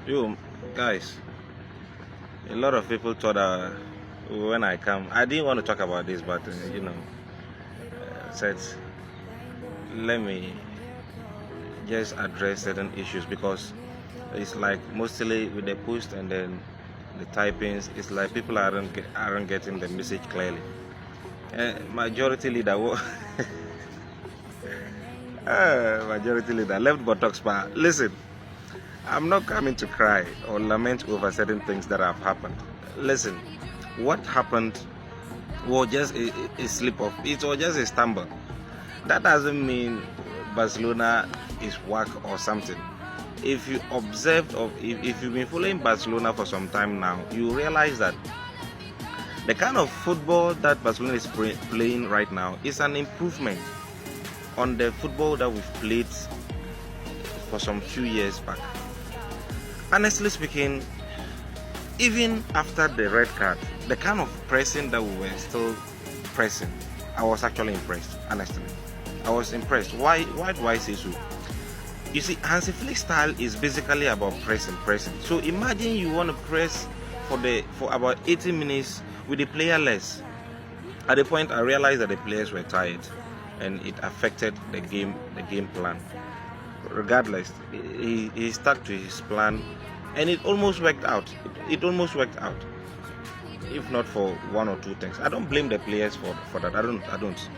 You guys, a lot of people thought when I come, I didn't want to talk about this, but said let me just address certain issues because it's like mostly with the post and then the typings, it's like people aren't getting the message clearly. Majority leader, majority leader left buttocks bar. Listen, I'm not coming to cry or lament over certain things that have happened. Listen, what happened was just a slip of it was just a stumble. That doesn't mean Barcelona is whack or something. If you observed or if you've been following Barcelona for some time now, you realize that the kind of football that Barcelona is playing right now is an improvement on the football that we've played for some few years back. Honestly speaking, even after the red card, the kind of pressing that we were still pressing, I was actually impressed. Honestly, I was impressed. Why do I say so? You see, Hansi Flick's style is basically about pressing. So imagine you want to press for about 80 minutes with the player less. At the point, I realized that the players were tired, and it affected the game plan. Regardless, he stuck to his plan, and it almost worked out. It almost worked out, if not for one or two things. I don't blame the players for that. I don't.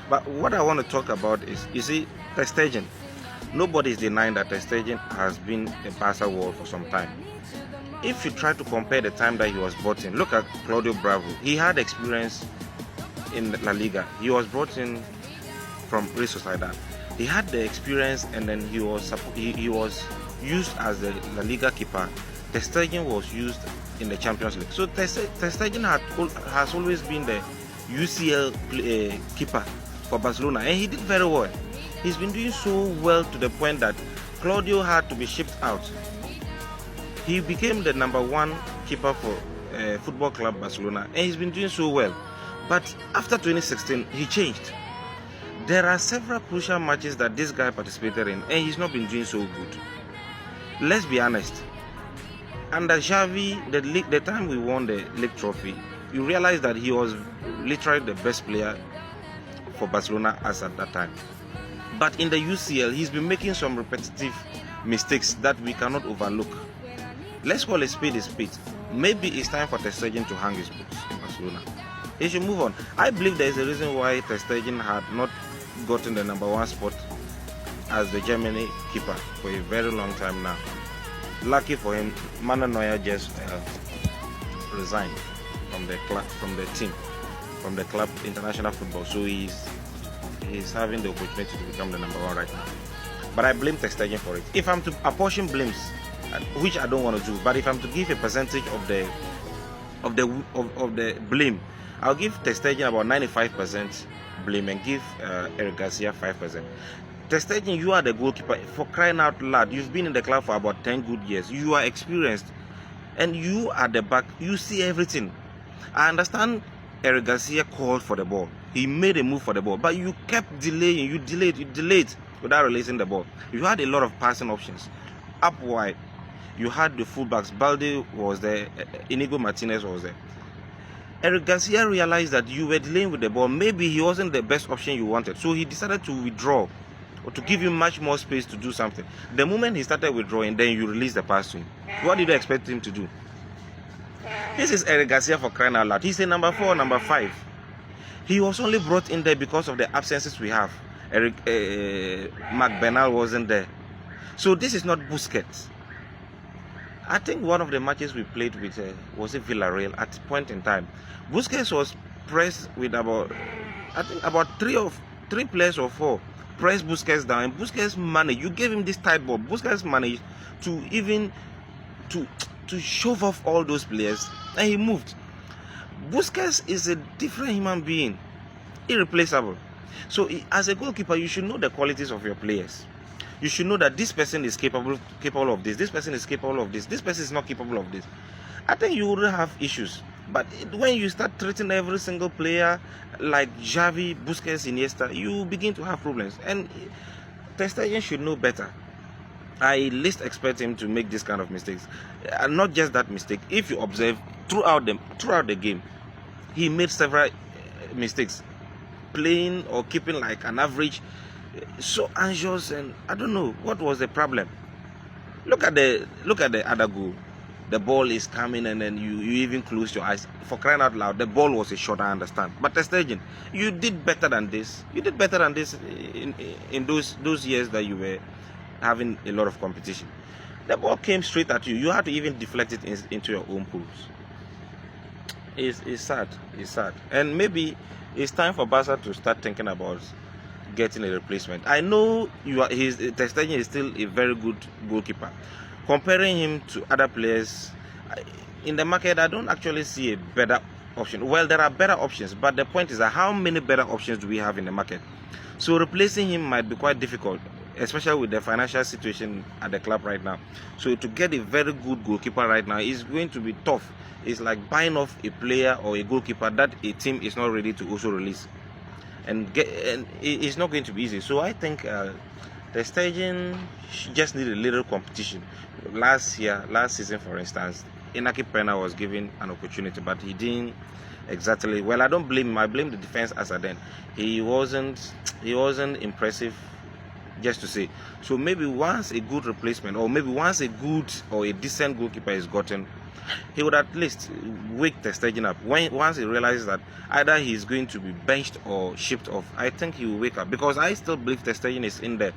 But what I want to talk about is, you see, Ter Stegen. Nobody is denying that Ter Stegen has been a Barca wall for some time. If you try to compare the time that he was brought in, look at Claudio Bravo. He had experience in La Liga. He was brought in from Real Sociedad. He had the experience, and then he was used as the La Liga keeper. Ter Stegen was used in the Champions League. So Ter Stegen has always been the UCL keeper for Barcelona, and he did very well. He's been doing so well to the point that Claudio had to be shipped out. He became the number one keeper for Football Club Barcelona, and he's been doing so well. But after 2016, he changed. There are several crucial matches that this guy participated in, and he's not been doing so good. Let's be honest. Under Xavi, the time we won the league trophy, you realize that he was literally the best player for Barcelona as at that time. But in the UCL, he's been making some repetitive mistakes that we cannot overlook. Let's call a spade a spade. Maybe it's time for Ter Stegen to hang his boots in Barcelona. He should move on. I believe there is a reason why Ter Stegen had not gotten the number one spot as the Germany keeper for a very long time now. Lucky for him, Manuel Neuer just resigned from the club international football. So he's having the opportunity to become the number one right now. But I blame Ter Stegen for it. If I'm to apportion blames, which I don't want to do, but if I'm to give a percentage of the blame, I'll give Ter Stegen about 95% blame and give Eric Garcia 5%. Ter Stegen, you are the goalkeeper. For crying out loud, you've been in the club for about 10 good years. You are experienced, and you at the back, you see everything. I understand Eric Garcia called for the ball. He made a move for the ball, but you kept delaying. You delayed without releasing the ball. You had a lot of passing options. Up wide, you had the fullbacks. Balde was there. Inigo Martinez was there. Eric Garcia realized that you were delaying with the ball. Maybe he wasn't the best option you wanted. So he decided to withdraw, or to give you much more space to do something. The moment he started withdrawing, then you release the pass to him. What did you expect him to do? This is Eric Garcia, for crying out loud. He's a number 4, number 5. He was only brought in there because of the absences we have. Marc Bernal wasn't there. So this is not Busquets. I think one of the matches we played with was it Villarreal at a point in time. Busquets was pressed with about three players or 4 press Busquets down, and Busquets managed. You gave him this tight ball. Busquets managed to shove off all those players, and he moved. Busquets is a different human being, irreplaceable. So as a goalkeeper, you should know the qualities of your players. You should know that this person is capable of this. This person is capable of this. This person is not capable of this. I think you wouldn't have issues. But when you start treating every single player like Xavi, Busquets, Iniesta, you begin to have problems. And Ter Stegen should know better. I least expect him to make this kind of mistakes. And not just that mistake. If you observe throughout the game, he made several mistakes, playing or keeping like an average, so anxious, and I don't know what was the problem. Look at the other goal. The ball is coming, and then you even close your eyes. For crying out loud, the ball was a shot, I understand. But Ter Stegen, you did better than this. You did better than this in those years that you were having a lot of competition. The ball came straight at you. You had to even deflect it into your own pools. It's sad. It's sad. And maybe it's time for Barca to start thinking about getting a replacement. I know Ter Stegen is still a very good goalkeeper. Comparing him to other players in the market, I don't actually see a better option. Well, there are better options, but the point is that how many better options do we have in the market? So replacing him might be quite difficult, especially with the financial situation at the club right now. So to get a very good goalkeeper right now is going to be tough. It's like buying off a player or a goalkeeper that a team is not ready to also release, and it's not going to be easy. So I think Ter Stegen just need a little competition. Last season, for instance, Inaki Pena was given an opportunity, but he didn't exactly. Well, I don't blame him. I blame the defense as a then. He wasn't impressive, just to say. So maybe once a good replacement, or maybe once a good or a decent goalkeeper is gotten, he would at least wake Ter Stegen up. Once he realizes that either he's going to be benched or shipped off, I think he will wake up, because I still believe Ter Stegen is in there.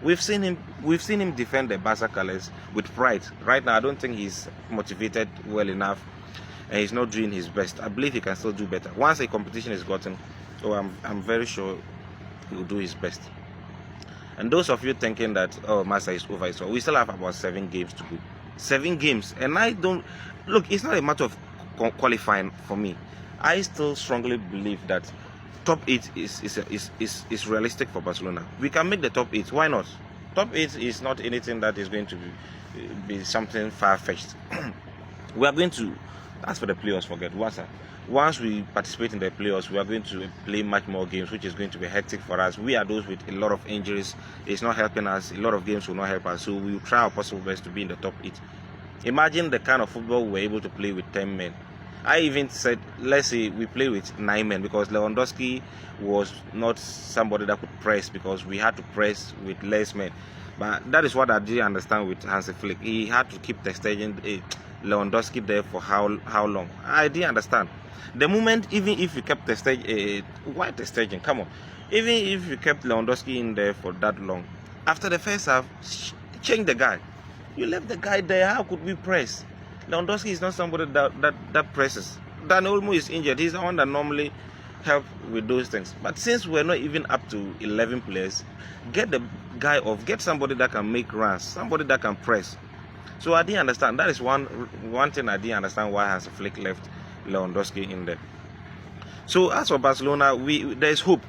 We've seen him defend the Barca colors with pride. Right now, I don't think he's motivated well enough, and he's not doing his best. I believe he can still do better. Once a competition is gotten, I'm very sure he will do his best. And those of you thinking that Barca is over, so we still have about 7 games to go. 7 games, and I don't look. It's not a matter of qualifying for me. I still strongly believe that top 8 is realistic for Barcelona. We can make the top 8. Why not? Top 8 is not anything that is going to be something far-fetched. We are going to, as for the playoffs, forget. Once we participate in the playoffs, we are going to play much more games, which is going to be hectic for us. We are those with a lot of injuries. It's not helping us. A lot of games will not help us. So we will try our possible best to be in the top 8. Imagine the kind of football we were able to play with 10 men. I even said, let's say we play with 9 men, because Lewandowski was not somebody that could press, because we had to press with less men. But that is what I didn't understand with Hansi Flick. He had to keep Ter Stegen, Lewandowski there for how long? I didn't understand. The moment, even if you kept Ter Stegen, why Ter Stegen? Come on. Even if you kept Lewandowski in there for that long, after the first half, change the guy. You left the guy there. How could we press? Lewandowski is not somebody that presses. Dan Olmo is injured. He's the one that normally help with those things. But since we're not even up to 11 players, get the guy off. Get somebody that can make runs, somebody that can press. So I didn't understand. That is one thing I didn't understand, why Hansi Flick left Lewandowski in there. So as for Barcelona, there's hope.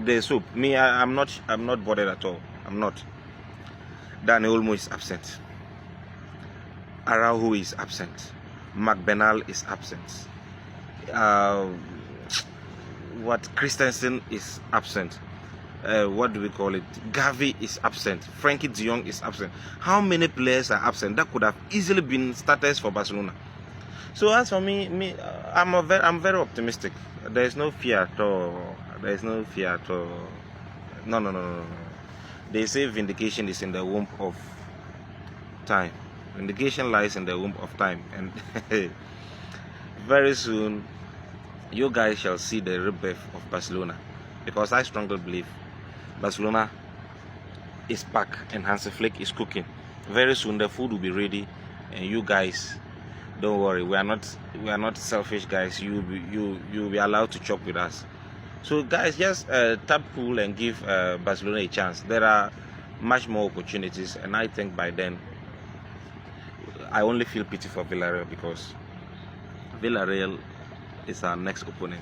There's hope. Me, I'm not bothered at all. I'm not. Dan Olmo is absent. Araujo is absent. McBenal is absent. Christensen is absent. What do we call it? Gavi is absent. Frankie de Jong is absent. How many players are absent that could have easily been starters for Barcelona? So as for me, I'm very optimistic. There is no fear at all. There is no fear at all. No. They say vindication is in the womb of time. Vindication lies in the womb of time, and very soon you guys shall see the rebirth of Barcelona, because I strongly believe Barcelona is back and Hansi Flick is cooking. Very soon the food will be ready, and you guys, don't worry, we are not selfish guys. You'll be allowed to chop with us. So guys, just tap cool and give Barcelona a chance. There are much more opportunities, and I think by then I only feel pity for Villarreal, because Villarreal is our next opponent,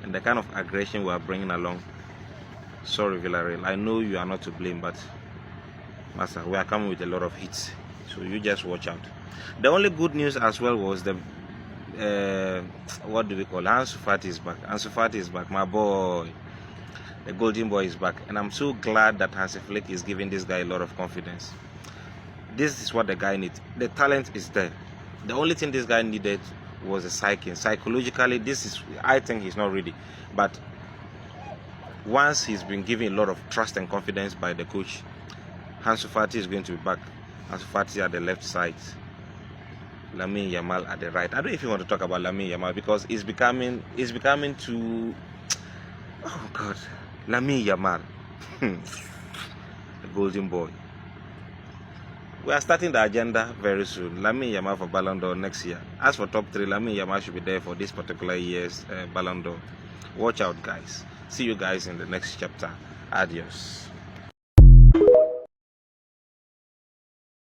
and the kind of aggression we are bringing along. Sorry Villarreal, I know you are not to blame, but Master, we are coming with a lot of hits, so you just watch out. The only good news as well was the what do we call it? Ansu Fati is back. Ansu Fati is back, my boy. The golden boy is back, and I'm so glad that Hansi Flick is giving this guy a lot of confidence. This is what the guy needs. The talent is there. The only thing this guy needed was a psyche. Psychologically, I think he's not ready. But once he's been given a lot of trust and confidence by the coach, Ansu Fati is going to be back. Ansu Fati at the left side, Lamine Yamal at the right. I don't know if you want to talk about Lamine Yamal because it's becoming too. Oh God, Lamine Yamal, the golden boy. We are starting the agenda very soon. Lamine Yamal for Ballon d'Or next year. As for top 3, Lamine Yamal should be there for this particular year's Ballon d'Or. Watch out, guys. See you guys in the next chapter. Adios.